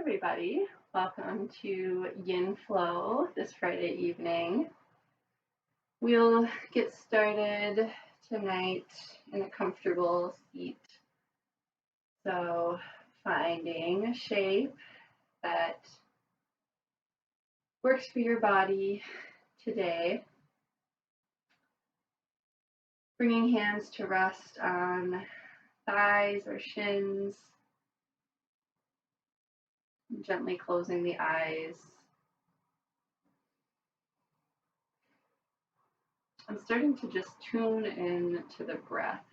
everybody. Welcome to Yin Flo this Friday evening. We'll get started tonight in a comfortable seat. So, finding a shape that works for your body today. Bringing hands to rest on thighs or shins. Gently closing the eyes. I'm starting to just tune in to the breath.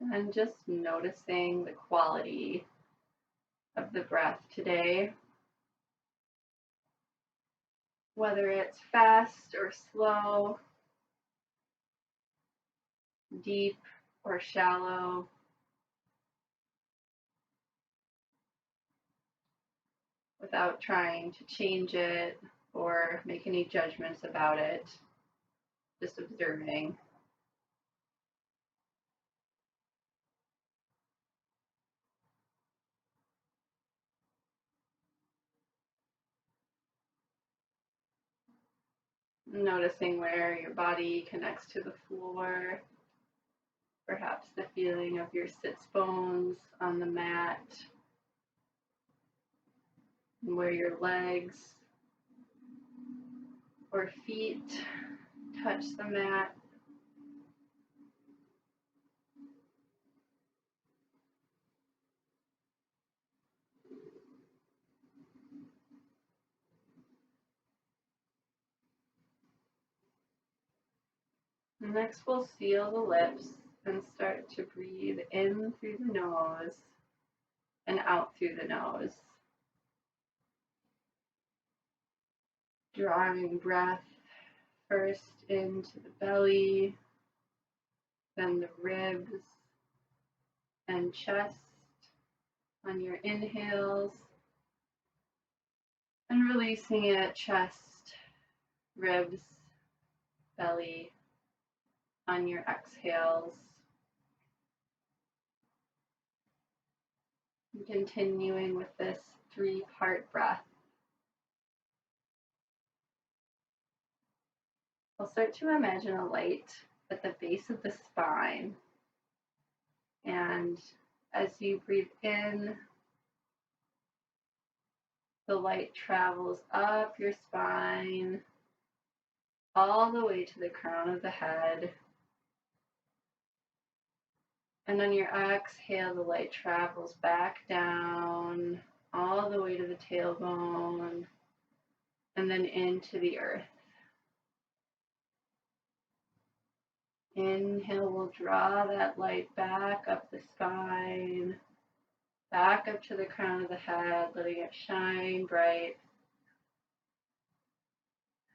And just noticing the quality of the breath today. Whether it's fast or slow, deep or shallow. Without trying to change it or make any judgments about it, just observing. Noticing where your body connects to the floor, perhaps the feeling of your sits bones on the mat, and where your legs or feet touch the mat. Next, we'll seal the lips and start to breathe in through the nose and out through the nose. Drawing breath first into the belly, then the ribs and chest on your inhales, and releasing it, chest, ribs, belly on your exhales. And continuing with this 3-part breath. I'll start to imagine a light at the base of the spine. And as you breathe in, the light travels up your spine, all the way to the crown of the head. And on your exhale, the light travels back down, all the way to the tailbone, and then into the earth. Inhale, we'll draw that light back up the spine, back up to the crown of the head, letting it shine bright.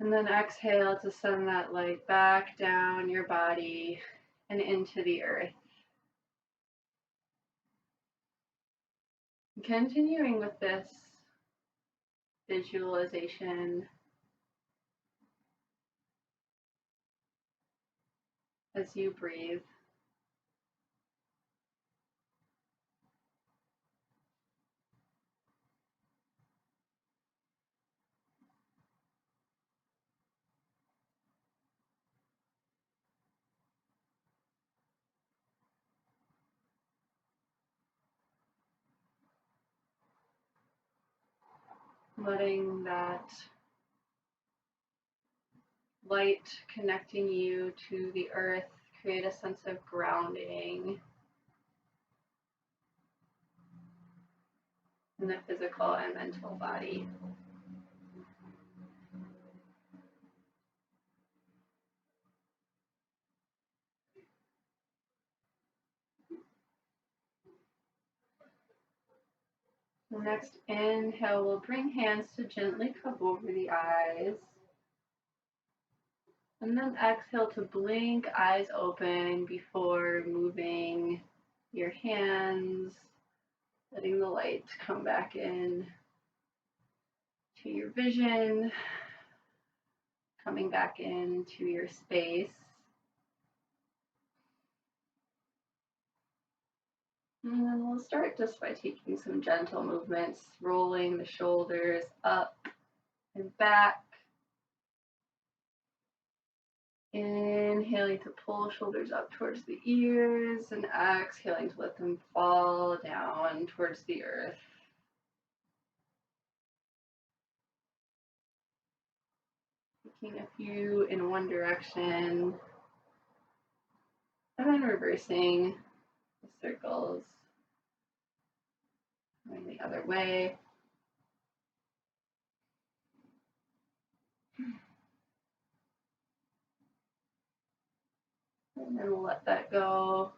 And then exhale to send that light back down your body and into the earth. Continuing with this visualization as you breathe. Letting that light connecting you to the earth create a sense of grounding in the physical and mental body. The next inhale, we'll bring hands to gently cup over the eyes. And then exhale to blink eyes open before moving your hands, letting the light come back in to your vision, coming back into your space. And then we'll start just by taking some gentle movements, rolling the shoulders up and back. Inhaling to pull shoulders up towards the ears and exhaling to let them fall down towards the earth. Taking a few in one direction and then reversing the circles, going the other way. And then we'll let that go.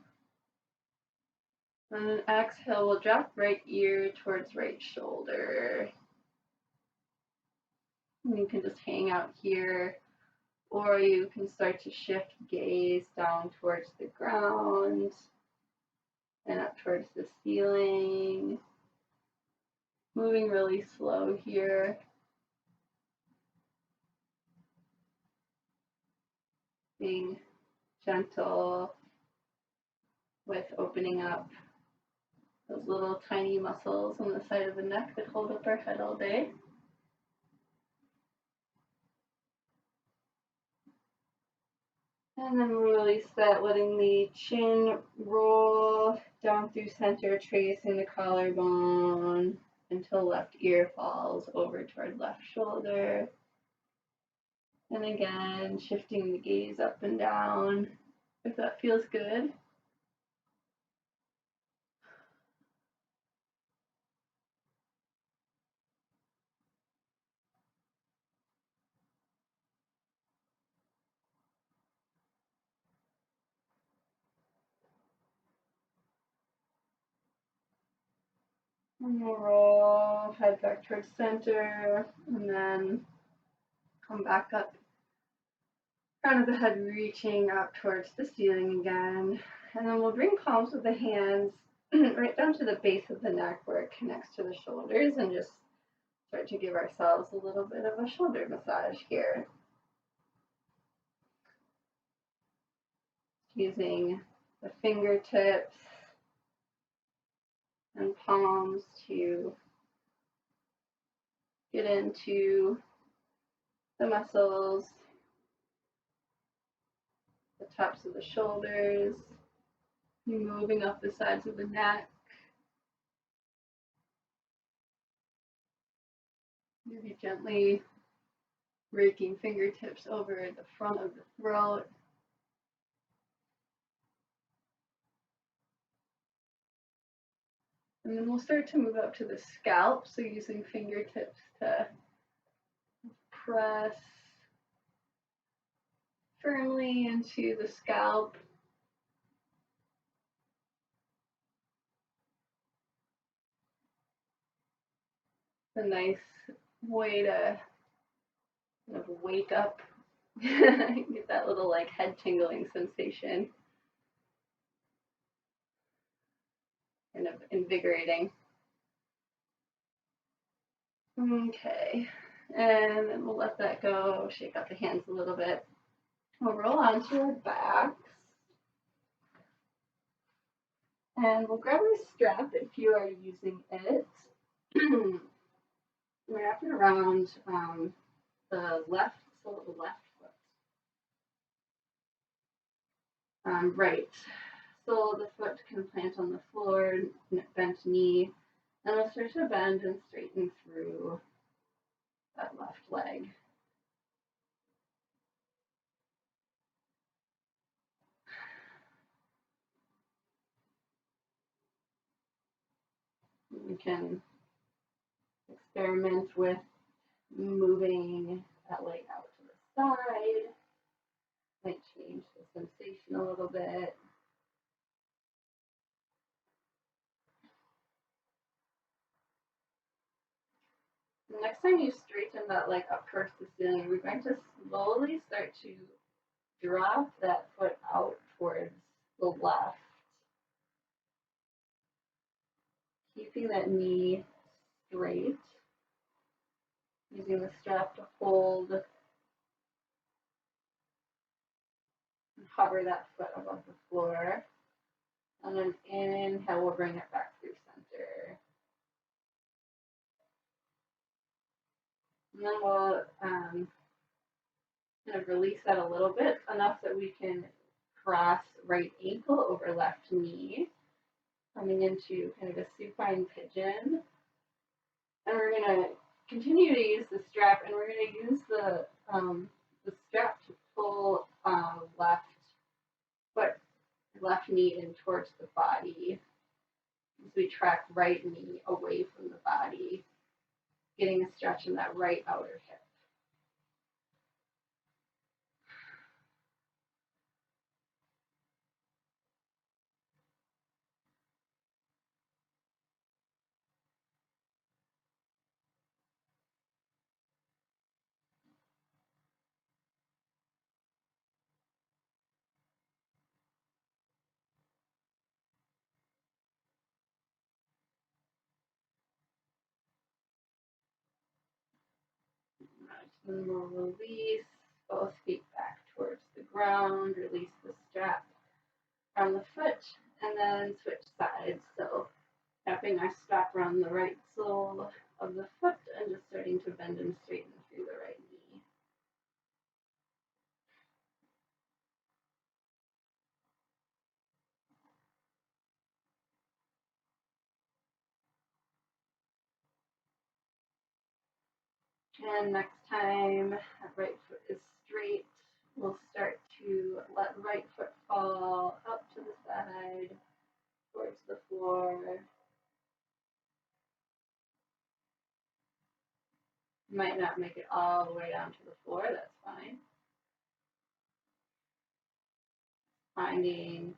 And then exhale, we'll drop right ear towards right shoulder. And you can just hang out here, or you can start to shift gaze down towards the ground and up towards the ceiling. Moving really slow here. Being gentle with opening up those little tiny muscles on the side of the neck that hold up our head all day. And then release that, letting the chin roll down through center, tracing the collarbone until left ear falls over toward left shoulder. And again, shifting the gaze up and down if that feels good. And we'll roll, head back towards center, and then come back up. Crown of the head reaching up towards the ceiling again. And then we'll bring palms of the hands right down to the base of the neck where it connects to the shoulders, and just start to give ourselves a little bit of a shoulder massage here. Using the fingertips and palms to get into the muscles, the tops of the shoulders, moving up the sides of the neck. Maybe gently raking fingertips over the front of the throat. And then we'll start to move up to the scalp, so using fingertips to press firmly into the scalp. A nice way to kind of wake up, get that little like head tingling sensation, kind of invigorating. Okay, and then we'll let that go, shake out the hands a little bit. We'll roll onto our backs. And we'll grab our strap if you are using it. Wrap it around the left sole of the left foot. Right sole of the foot can plant on the floor, bent knee, and we'll start to bend and straighten through that left leg. You can experiment with moving that leg out to the side. Might change the sensation a little bit. The next time you straighten that leg up towards the ceiling, we're going to slowly start to drop that foot out towards the left, keeping that knee straight, using the strap to hold and hover that foot above the floor. And then inhale, we'll bring it back through center. And then we'll kind of release that a little bit, enough that we can cross right ankle over left knee, coming into kind of a supine pigeon. And we're going to continue to use the strap, and we're going to use the strap to pull left foot, left knee in towards the body as we track right knee away from the body, getting a stretch in that right outer hip. And we'll release both feet back towards the ground, release the strap from the foot, and then switch sides. So wrapping our strap around the right sole of the foot and just starting to bend and straighten through the right knee. And next time that right foot is straight, we'll start to let right foot fall up to the side towards the floor. You might not make it all the way down to the floor, that's fine. Finding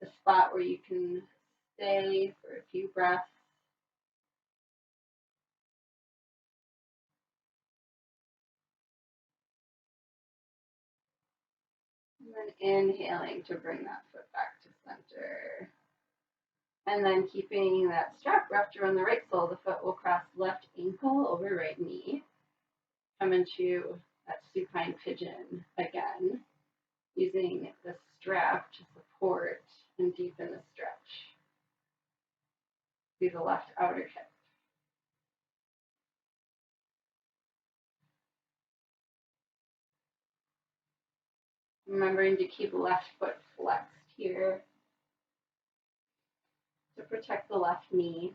the spot where you can stay for a few breaths. And then inhaling to bring that foot back to center. And then keeping that strap wrapped around the right sole, the foot will cross left ankle over right knee. Come into that supine pigeon again, using the strap to support and deepen the stretch through the left outer hip. Remembering to keep left foot flexed here to protect the left knee.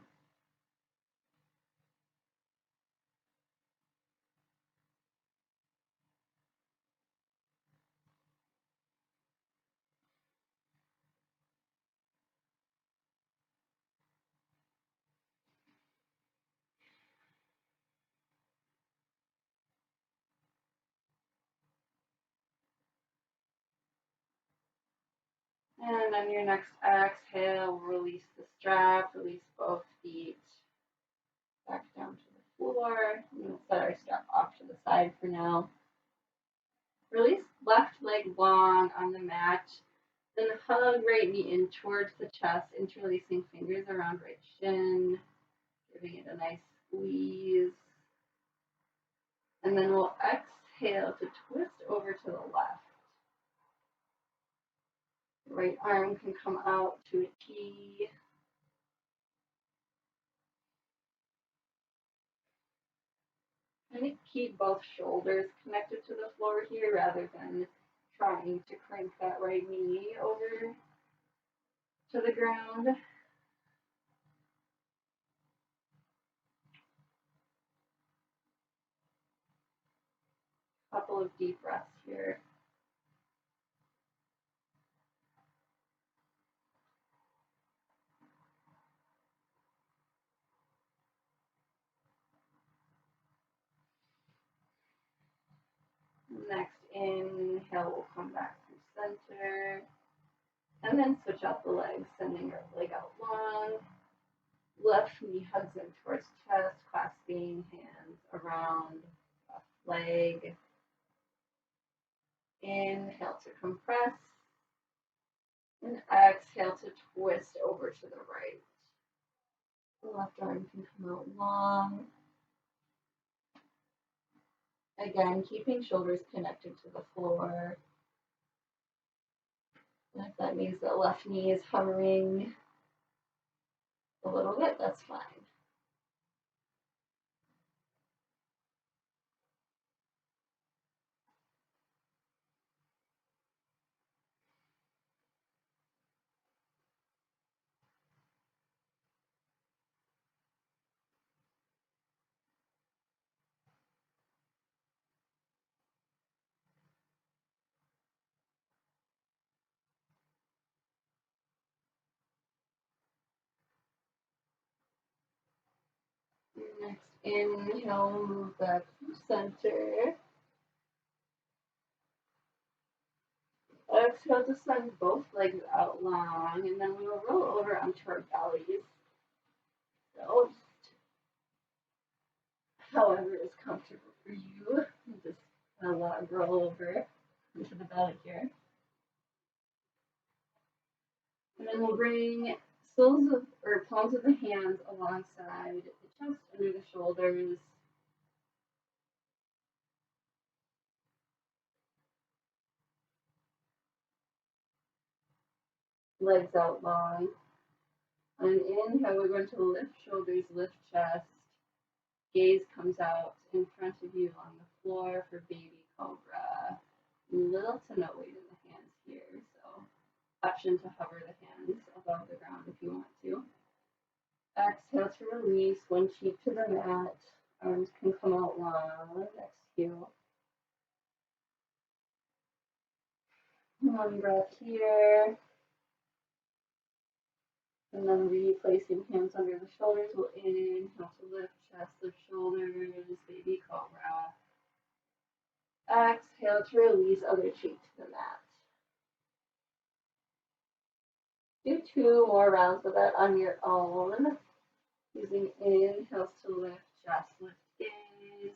And on your next exhale, release the strap, release both feet back down to the floor. We'll set our strap off to the side for now. Release left leg long on the mat. Then hug right knee in towards the chest, interlacing fingers around right shin, giving it a nice squeeze. And then we'll exhale to twist over to the left. Right arm can come out to a T. And keep both shoulders connected to the floor here rather than trying to crank that right knee over to the ground. Couple of deep breaths here. Next inhale, we'll come back through center. And then switch out the legs, sending your leg out long. Left knee hugs in towards chest, clasping hands around left leg. Inhale to compress. And exhale to twist over to the right. The left arm can come out long. Again, keeping shoulders connected to the floor. And if that means the left knee is hovering a little bit, that's fine. Next inhale, move back to center. Exhale to send both legs out long, and then we will roll over onto our bellies. So, however is comfortable for you, just roll over into the belly here. And then we'll bring soles of, or palms of the hands alongside the chest, under the shoulders. Legs out long. On an inhale, we're going to lift shoulders, lift chest. Gaze comes out in front of you on the floor for baby cobra. Little to no weight in the hands here, so option to hover the hands above the ground if you want to. Exhale to release, one cheek to the mat. Arms can come out long. Exhale. One breath here. And then replacing hands under the shoulders. We'll inhale to lift chest, lift shoulders, baby cobra. Exhale to release, other cheek to the mat. Do 2 more rounds of that on your own. Using inhales to lift chest, lift gaze.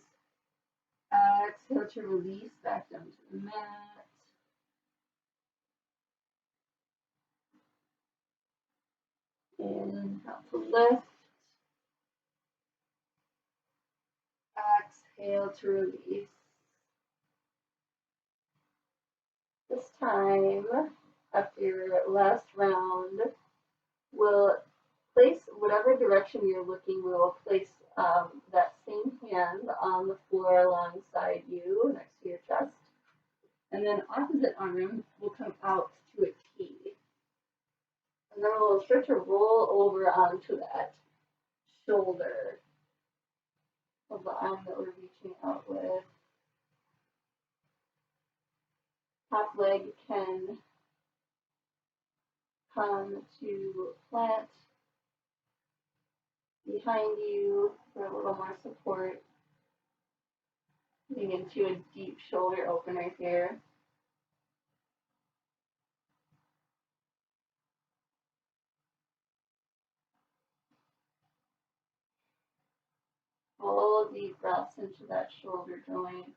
Exhale to release, back down to the mat. Inhale to lift. Exhale to release. This time, after your last round, we'll place whatever direction you're looking, we'll place that same hand on the floor alongside you, next to your chest. And then opposite arm will come out to a T. And then we'll start to roll over onto that shoulder of the arm that we're reaching out with. Top leg can come to plant behind you for a little more support. Getting into a deep shoulder opener here. Full deep breaths into that shoulder joint.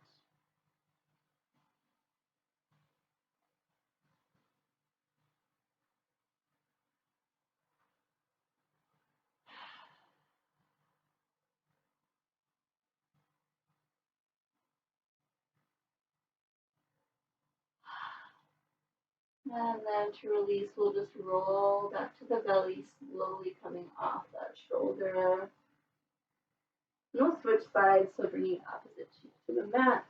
And then to release, we'll just roll back to the belly, slowly coming off that shoulder. And we'll switch sides, so bringing opposite cheek to the mat.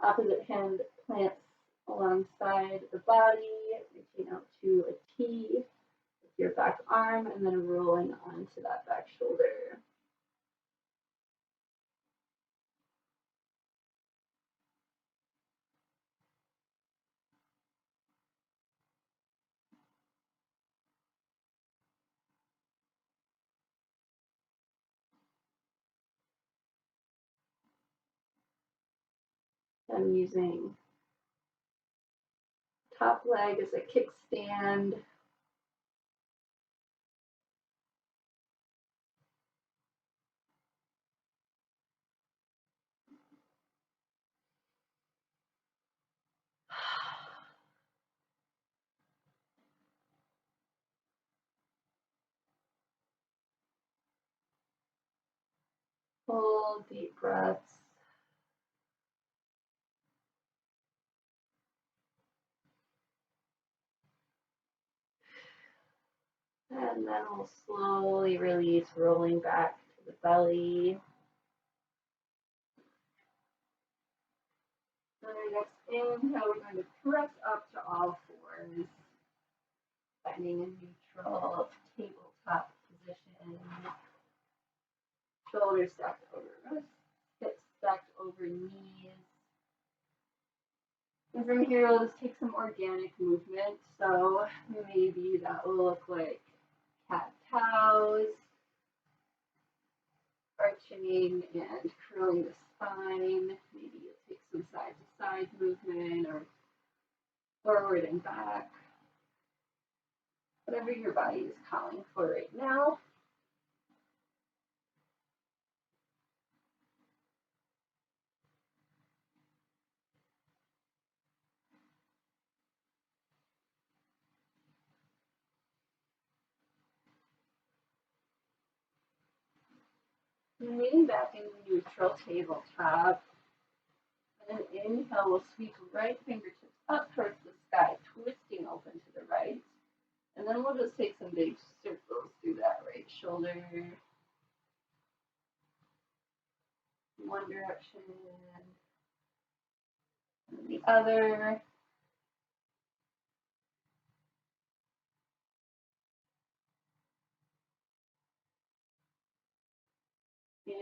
Opposite hand plants alongside the body, reaching out to a T with your back arm, and then rolling onto that back shoulder. I'm using top leg as a kickstand. Full deep breaths. And then we'll slowly release, rolling back to the belly. On our next inhale, we're going to press up to all fours, finding a neutral tabletop position. Shoulders stacked over wrists, hips stacked over knees. And from here, we'll just take some organic movement. So maybe that will look like cat cows, arching and curling the spine. Maybe you'll take some side to side movement or forward and back. Whatever your body is calling for right now. And leaning back into neutral tabletop. And then inhale, we'll sweep right fingertips up towards the sky, twisting open to the right. And then we'll just take some big circles through that right shoulder. One direction and the other.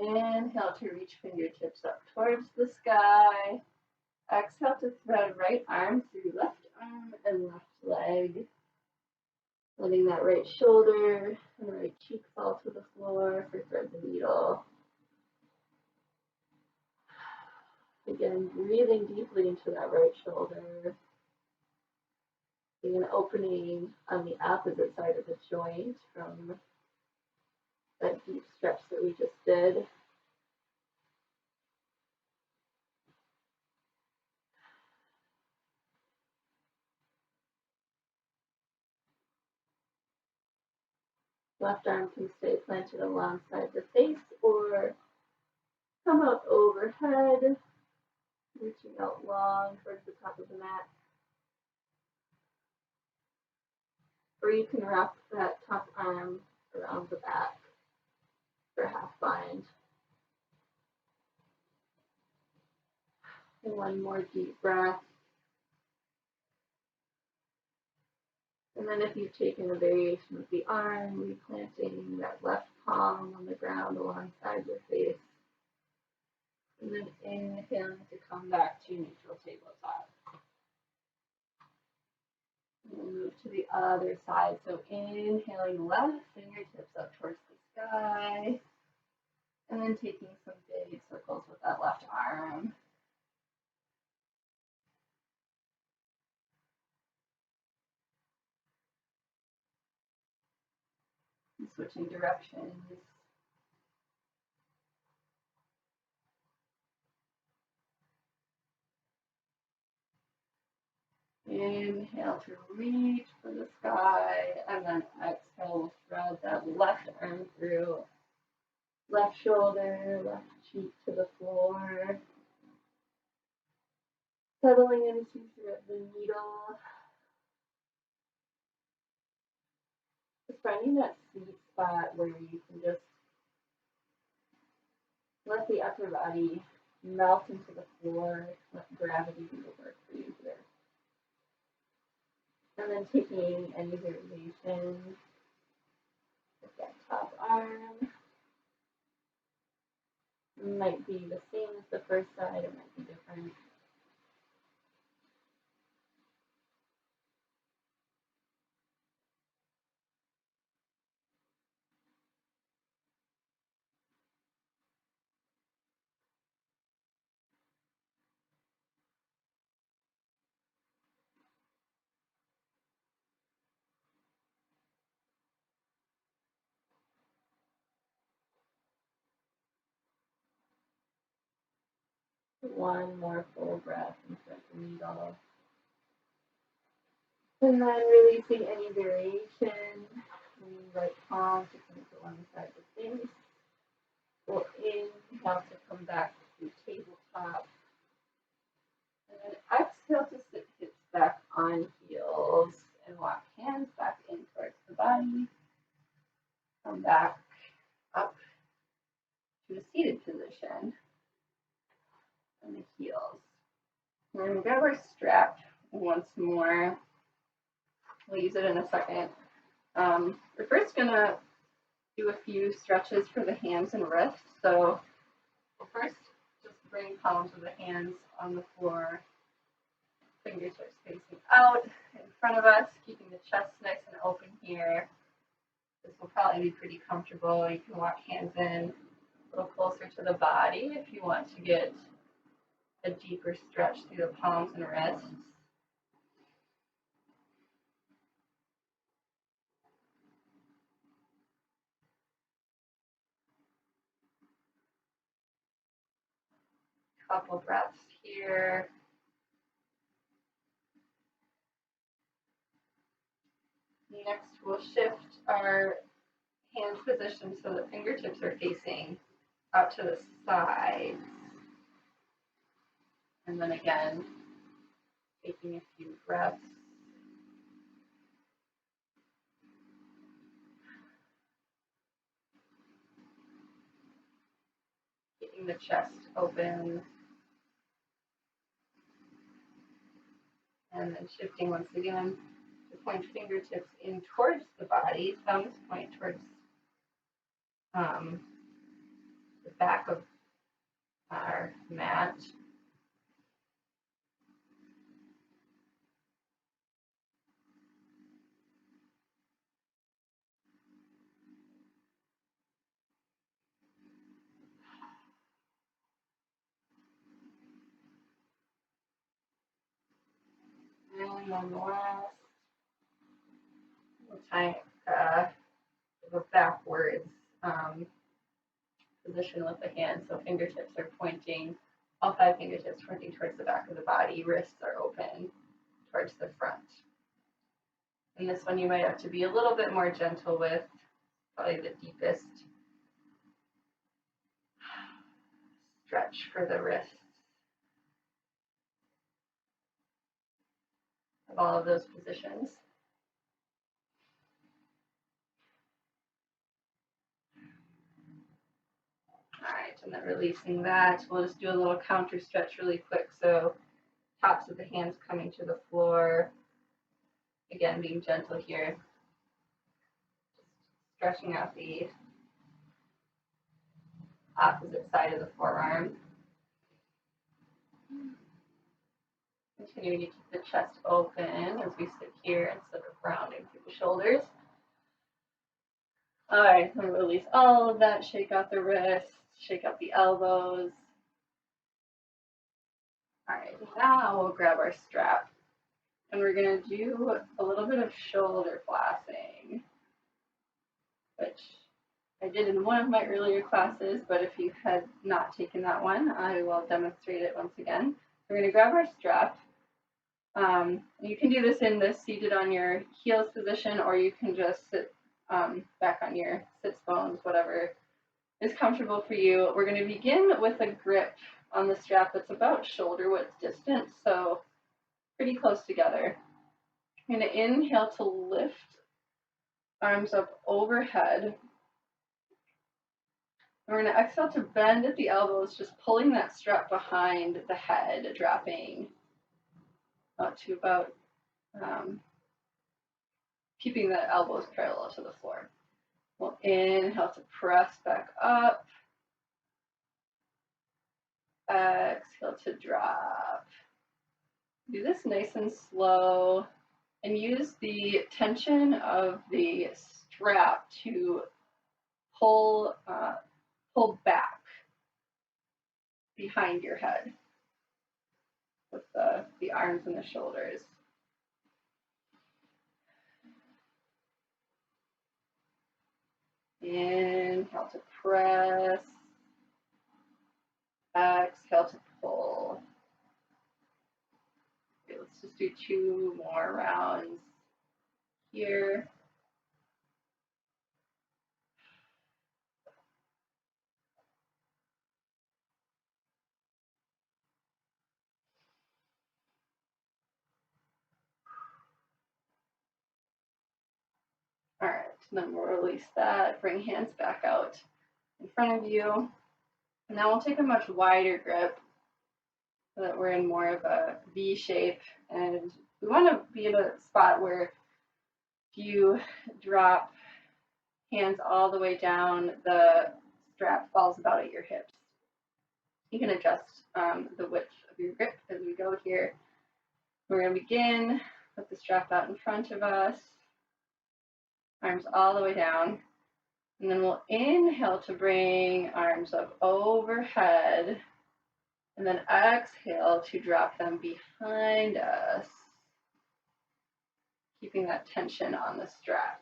Inhale to reach fingertips up towards the sky. Exhale to thread right arm through left arm and left leg. Letting that right shoulder and right cheek fall to the floor for thread the needle. Again, breathing deeply into that right shoulder. An opening on the opposite side of the joint from that deep stretch that we just did. Left arm can stay planted alongside the face or come out overhead, reaching out long towards the top of the mat. Or you can wrap that top arm around the back for half bind. And one more deep breath. And then if you've taken a variation of the arm, replanting that left palm on the ground alongside your face. And then inhaling to come back to neutral tabletop. And we'll move to the other side. So inhaling left fingertips up towards the sky. And then taking some big circles with that left arm. And switching directions. Inhale to reach for the sky, and then exhale, thread that left arm through, left shoulder, left cheek to the floor. Settling into the needle. Just finding that sweet spot where you can just let the upper body melt into the floor, let gravity do the work for you here. And then taking any variation with that top arm. It might be the same as the first side, it might be different. One more full breath and thread the needle. And then releasing any variation. Right palm to come to one side of the face. We'll inhale to come back to tabletop. And then exhale to sit hips back on heels and walk hands back in towards the body. Come back up to a seated position on the heels. We're going to grab our strap once more. We'll use it in a second. We're first going to do a few stretches for the hands and wrists. So we'll first just bring palms of the hands on the floor, fingertips facing out in front of us, keeping the chest nice and open here. This will probably be pretty comfortable. You can walk hands in a little closer to the body if you want to get a deeper stretch through the palms and wrists. Couple breaths here. Next, we'll shift our hand position so the fingertips are facing out to the sides. And then again, taking a few breaths. Keeping the chest open. And then shifting once again to point fingertips in towards the body, thumbs point towards the back of our mat. And then the last, we'll go backwards position with the hands. So fingertips are pointing, all 5 fingertips pointing towards the back of the body. Wrists are open towards the front. And this one you might have to be a little bit more gentle with, probably the deepest stretch for the wrists of all of those positions. All right, and then releasing that, we'll just do a little counter stretch really quick. So tops of the hands coming to the floor. Again, being gentle here. Just stretching out the opposite side of the forearm. Continuing to keep the chest open as we sit here instead of rounding through the shoulders. All right, then release all of that. Shake out the wrists, shake out the elbows. All right, now we'll grab our strap. And we're going to do a little bit of shoulder flapping, which I did in one of my earlier classes, but if you had not taken that one, I will demonstrate it once again. We're going to grab our strap. You can do this in the seated on your heels position, or you can just sit back on your sits bones, whatever is comfortable for you. We're going to begin with a grip on the strap that's about shoulder width distance, so pretty close together. I'm going to inhale to lift arms up overhead. We're going to exhale to bend at the elbows, just pulling that strap behind the head, dropping out to about keeping the elbows parallel to the floor. We'll inhale to press back up. Exhale to drop. Do this nice and slow, and use the tension of the strap to pull back behind your head with the arms and the shoulders. Inhale to press. Exhale to pull. Okay, let's just do 2 more rounds here. All right, And then we'll release that, bring hands back out in front of you. And now we'll take a much wider grip so that we're in more of a V shape. And we want to be in a spot where if you drop hands all the way down, the strap falls about at your hips. You can adjust the width of your grip as we go here. We're going to begin with the strap out in front of us, arms all the way down. And then we'll inhale to bring arms up overhead, and then exhale to drop them behind us, keeping that tension on the strap.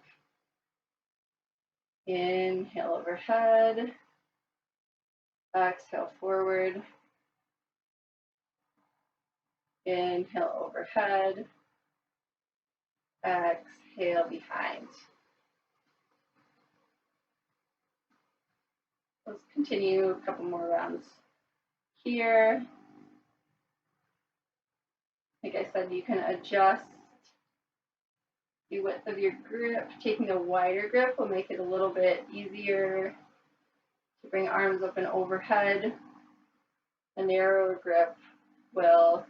Inhale overhead, exhale forward, inhale overhead, exhale behind. Let's continue a couple more rounds here. Like I said, you can adjust the width of your grip. Taking a wider grip will make it a little bit easier to bring arms up and overhead. A narrower grip will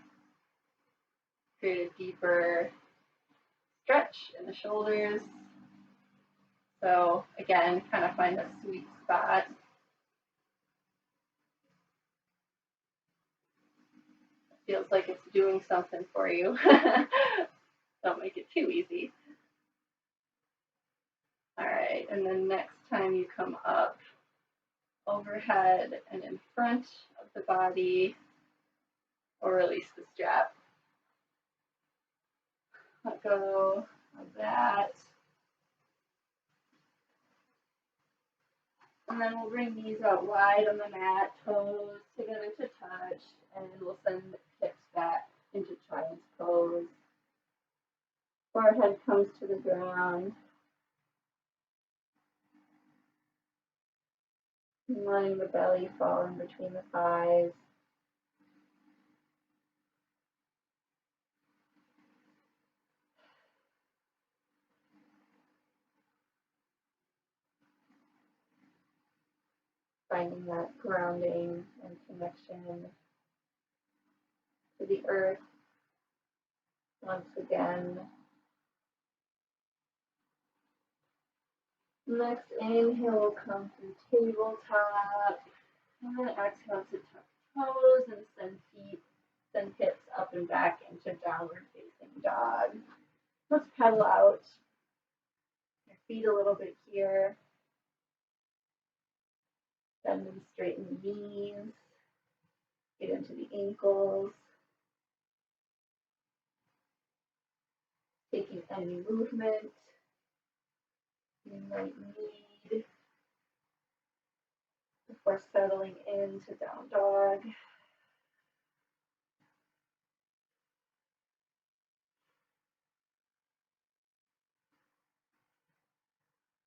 create a deeper stretch in the shoulders. So again, kind of find a sweet spot. Feels like it's doing something for you. Don't make it too easy. All right, and then next time you come up, overhead and in front of the body, or release the strap. Let go of that. And then we'll bring knees out wide on the mat, toes together to touch, and we'll send hips back into child's pose. Forehead comes to the ground. And letting the belly fall in between the thighs. Finding that grounding and connection to the earth once again. Next inhale will come through tabletop, and then exhale to tuck toes and send hips up and back into downward facing dog. Let's pedal out your feet a little bit here. Bend and straighten the knees. Get into the ankles. Taking any movement you might need before settling into down dog.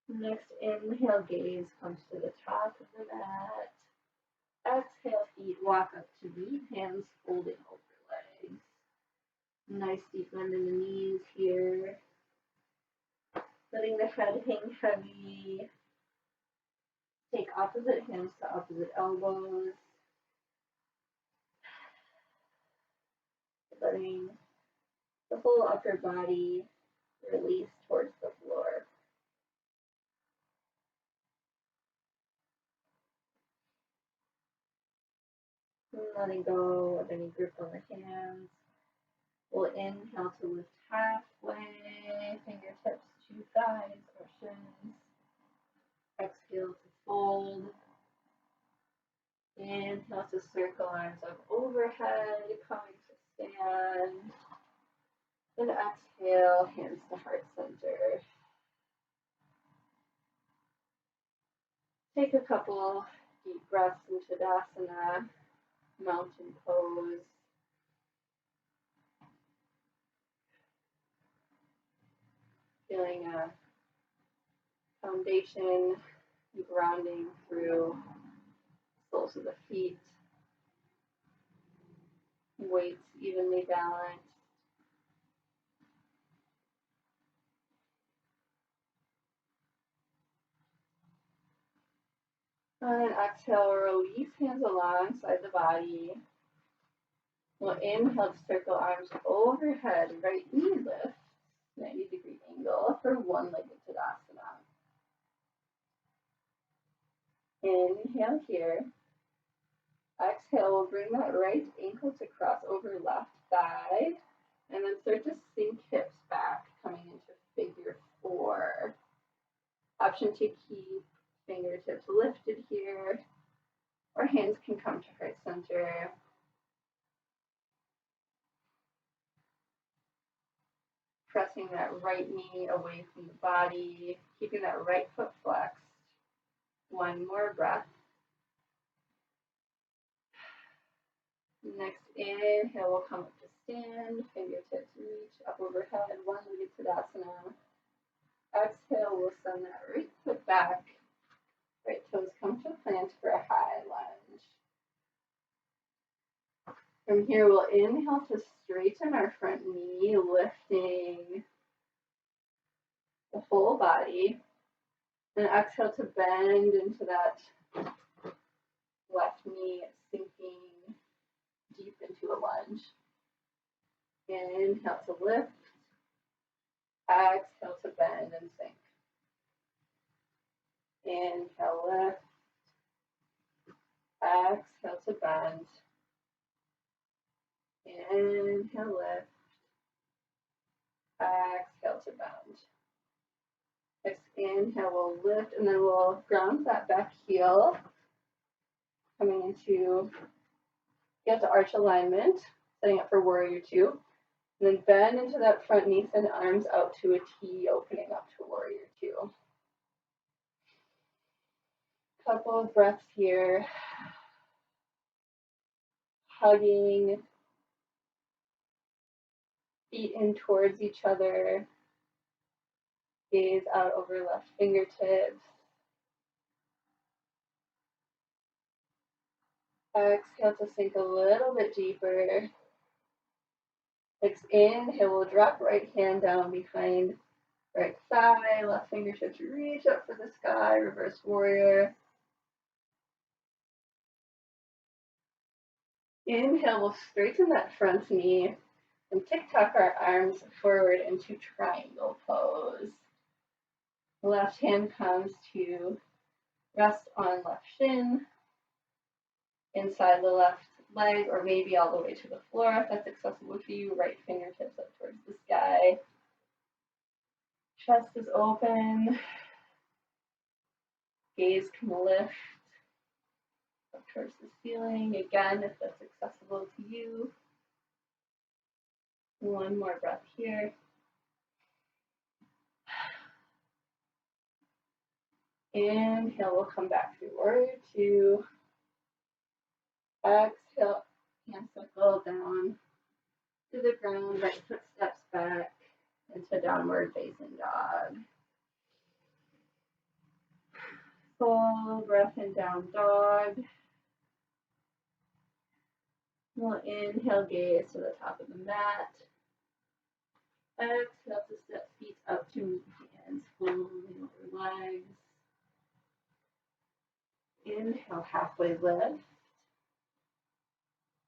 Next inhale, gaze comes to the top of the mat. Exhale, feet walk up to meet, hands folding over legs. Nice deep bend in the knees here. Letting the head hang heavy. Take opposite hands to opposite elbows. Letting the whole upper body release towards the floor. And letting go of any grip on the hands. We'll inhale to lift halfway, fingertips to thighs or shins. Exhale to fold. Inhale to circle arms up overhead, coming to stand. And exhale, hands to heart center. Take a couple deep breaths in Tadasana, mountain pose. Feeling a foundation grounding through soles of the feet. Weights evenly balanced. And exhale, release hands alongside the body. We'll inhale to circle arms overhead, right knee lift, 90-degree angle for one-legged Tadasana. Inhale here. Exhale, we'll bring that right ankle to cross over left thigh, and then start to sink hips back, coming into figure four. Option to keep fingertips lifted here, or hands can come to heart center. Pressing that right knee away from the body, keeping that right foot flexed. One more breath. Next inhale, we'll come up to stand, fingertips reach up overhead, one-legged Tadasana. Exhale, we'll send that right foot back, right toes come to plant for a high lunge. From here, we'll inhale to straighten our front knee, lifting the whole body. And exhale to bend into that left knee, sinking deep into a lunge. Inhale to lift. Exhale to bend and sink. Inhale, lift. Exhale to bend. Inhale, lift. Exhale to bend. Next inhale, we'll lift, and then we'll ground that back heel, coming into, get to arch alignment, setting up for warrior two. And then bend into that front knee, send arms out to a T, opening up to warrior two. Couple of breaths here. Hugging, feet in towards each other. Gaze out over left fingertips. Exhale to sink a little bit deeper. Next inhale, we'll drop right hand down behind right thigh, left fingertips reach up for the sky, reverse warrior. Inhale, we'll straighten that front knee and tick-tock our arms forward into triangle pose. Left hand comes to rest on left shin, inside the left leg, or maybe all the way to the floor if that's accessible to you. Right fingertips up towards the sky. Chest is open. Gaze can lift up towards the ceiling. Again, if that's accessible to you. One more breath here. Inhale, we'll come back to warrior two. Exhale, hand circle down to the ground, right foot steps back into downward facing dog. Full breath in down dog. We'll inhale, gaze to the top of the mat. Exhale to step feet up to meet hands, folding over legs. Inhale, halfway lift.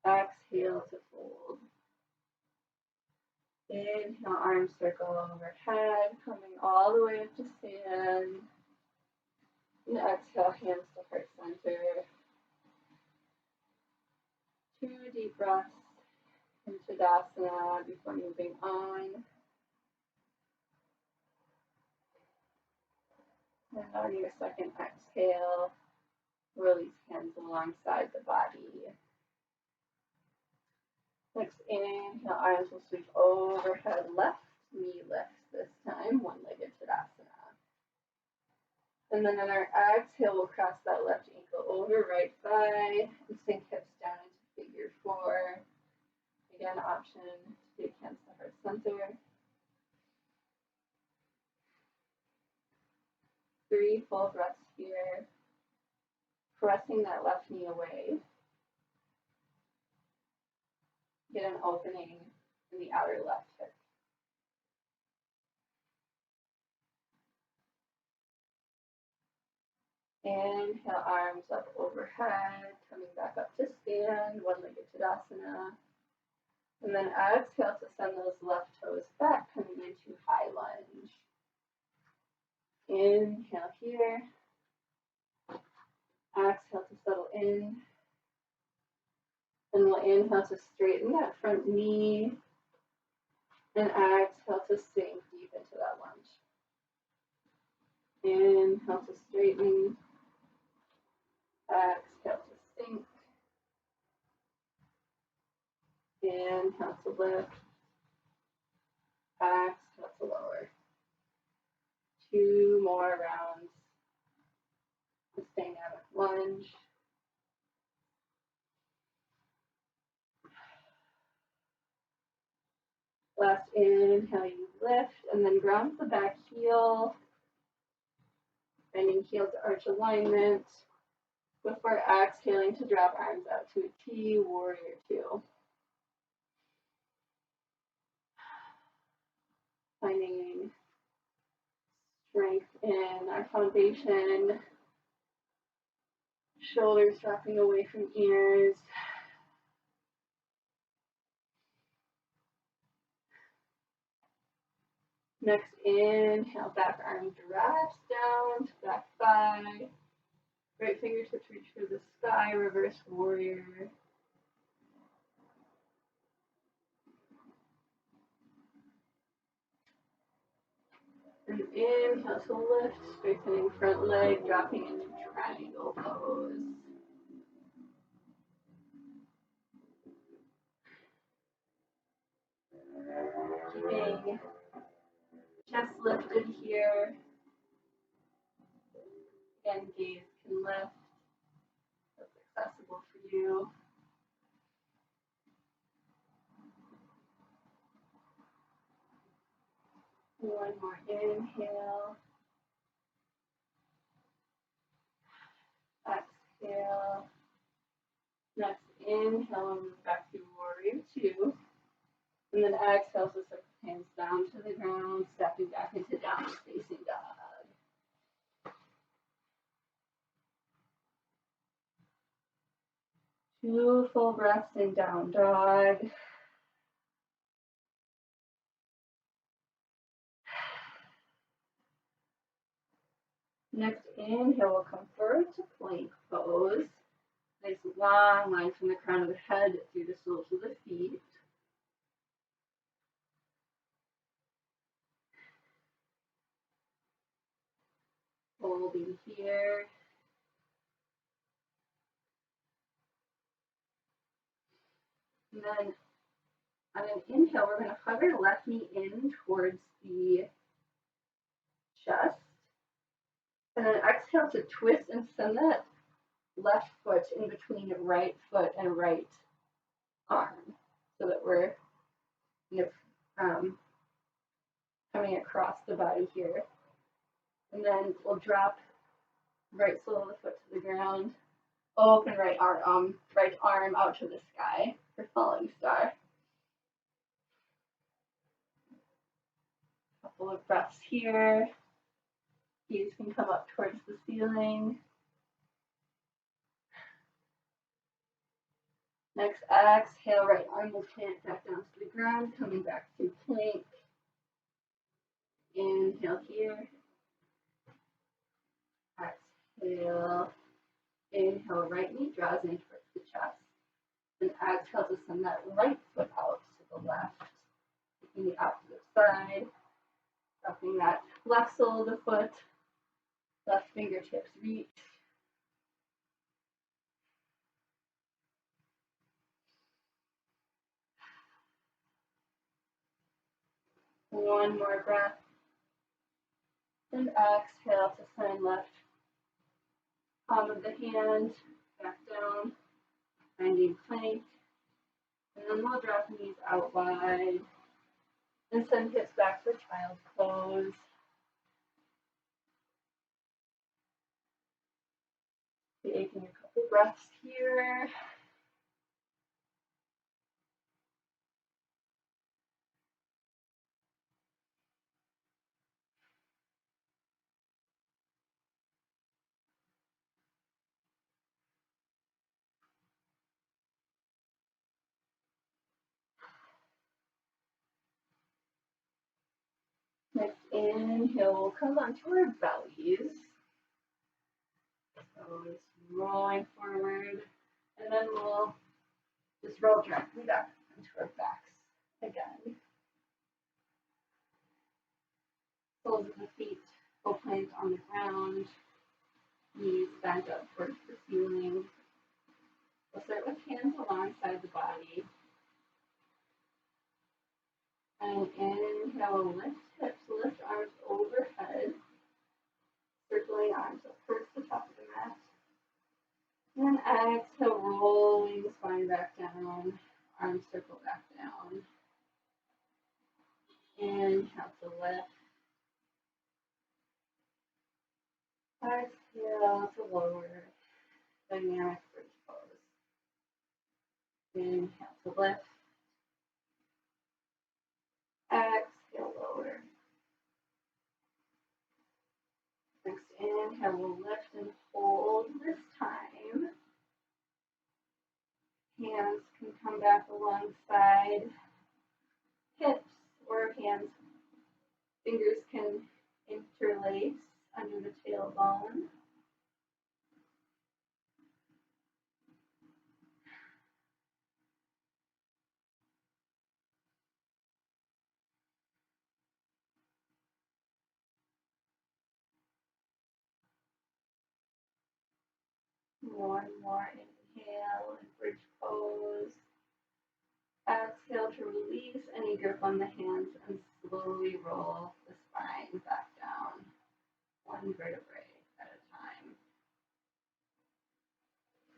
Exhale to fold. Inhale, arms circle overhead, coming all the way up to stand. And exhale, hands to heart center. 2 deep breaths into Tadasana before moving on. And on your second exhale, release hands alongside the body. Next inhale, arms will sweep overhead, left knee lifts this time, one-legged Tadasana. And then on our exhale, we'll cross that left ankle over right thigh and sink hips down into figure four. Again, option to take hands to heart center. 3 full breaths here. Pressing that left knee away. Get an opening in the outer left hip. Inhale, arms up overhead, coming back up to stand, one-legged Tadasana. And then exhale to send those left toes back, coming into high lunge. Inhale here. Exhale to settle in. And we'll inhale to straighten that front knee. And exhale to sink deep into that lunge. Inhale to straighten. Exhale to sink. Inhale to lift. Exhale to lower. 2 more rounds. This dynamic lunge. Last inhale, you lift, and then ground the back heel. Bending heel to arch alignment. Before exhaling to drop arms out to a T, warrior 2. Finding strength in our foundation. Shoulders dropping away from ears. Next inhale, back arm drops down to back thigh. Right fingertips reach for the sky, reverse warrior. And inhale to lift, straightening front leg, dropping into triangle pose. Keeping chest lifted here. Again, gaze can lift. That's accessible for you. One more inhale. Exhale. Next inhale, we'll move back to warrior 2. And then exhale to set the hands down to the ground, stepping back into downward facing dog. 2 full breaths in down dog. Next inhale, we'll come forward to plank pose. Nice long line from the crown of the head through the soles of the feet. Holding here. And then on an inhale, we're going to hug our left knee in towards the chest. And then exhale to twist and send that left foot in between right foot and right arm, so that we're coming across the body here. And then we'll drop right sole of the foot to the ground, open right arm out to the sky for falling star. Couple of breaths here. Gaze can come up towards the ceiling. Next exhale, right arm will plant back down to the ground, coming back to plank. Inhale here. Exhale. Inhale, right knee draws in towards the chest. And exhale to send that right foot out to the left. Taking the opposite side. Dropping that left sole of the foot. Left fingertips reach. One more breath. And exhale to send left palm of the hand back down, finding plank. And then we'll drop knees out wide and send hips back for child's pose. Taking a couple breaths here. inhale, we'll come onto our bellies. So it's rolling forward, and then we'll just roll directly back into our backs again. Soles of the feet will plant on the ground, knees bent up towards the ceiling. We'll start with hands alongside the body. And inhale, lift hips, lift arms overhead, circling arms up towards the top of the mat. And then exhale, rolling the spine back down, arms circle back down. Inhale to lift. Exhale to lower. Dynamic bridge pose. Inhale to lift. Exhale, lower. Next inhale, we'll lift and hold this time. Hands can come back alongside hips, or fingers can interlace under the tailbone. One more inhale and bridge pose. Exhale to release any grip on the hands and slowly roll the spine back down, one vertebrae at a time.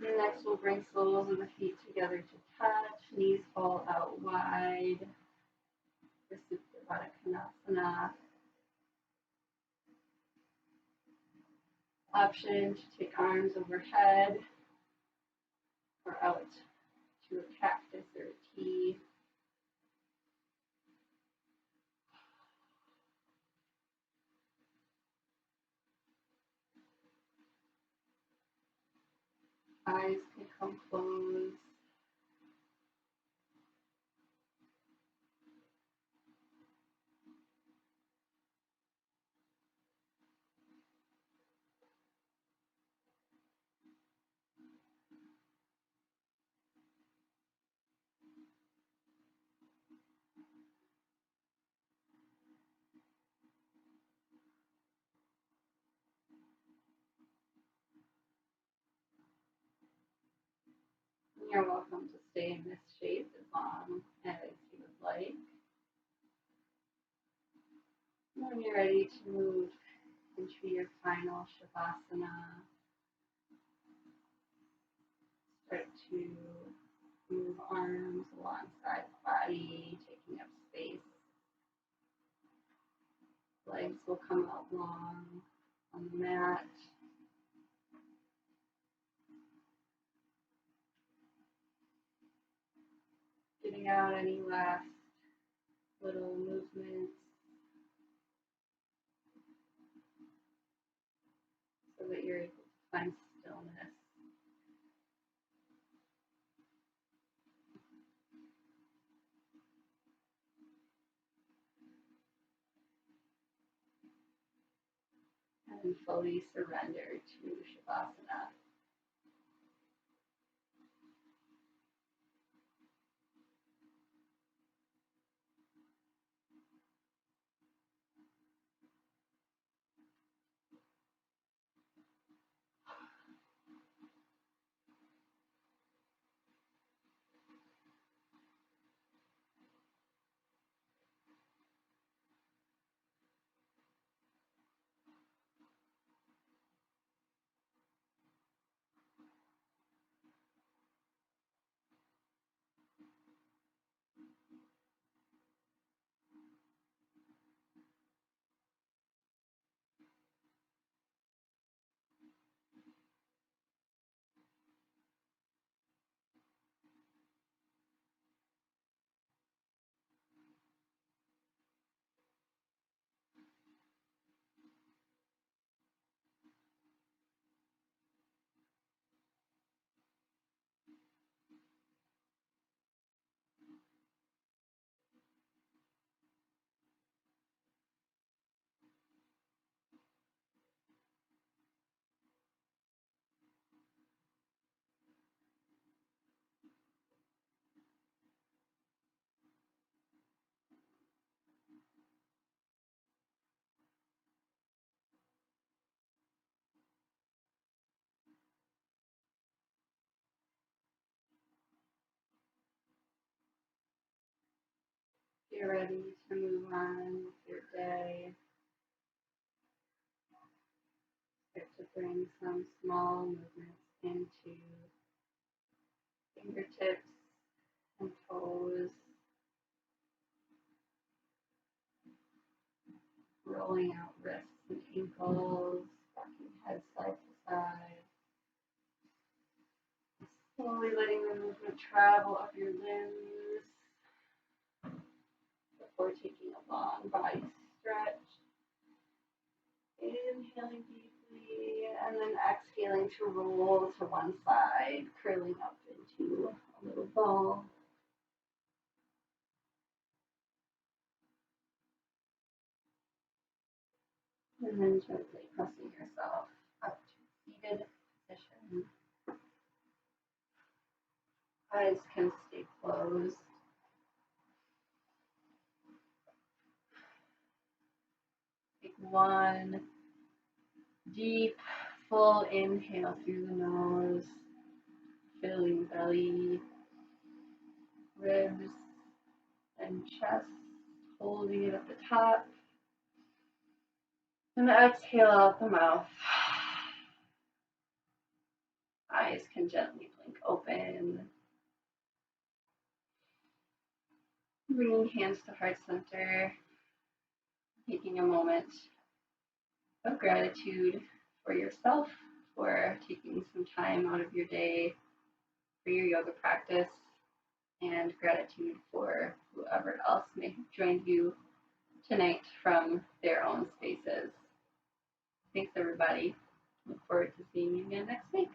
And next we'll bring soles of the feet together to touch, knees fall out wide. This is Supta Konasana. Option to take arms overhead or out to a cactus or a T. Eyes can come closed. You're welcome to stay in this shape as long as you would like. When you're ready to move into your final Shavasana, start to move arms alongside the body, taking up space. Legs will come out long on the mat. Getting out any last little movements so that you're able to find stillness. And fully surrender to Shavasana. Get ready to move on with your day. Start to bring some small movements into fingertips and toes, rolling out wrists and ankles, rocking head side to side. Slowly letting the movement travel up your limbs before taking a long body stretch. Inhaling deeply and then exhaling to roll to one side, curling up into a little ball. And then gently pressing yourself up to seated position. Eyes can stay closed. Take one deep, full inhale through the nose, filling belly, ribs, and chest, holding it at the top. And exhale out the mouth. Eyes can gently blink open. Bringing hands to heart center, taking a moment of gratitude for yourself, for taking some time out of your day for your yoga practice, and gratitude for whoever else may have joined you tonight from their own spaces. Thanks, everybody. Look forward to seeing you again next week.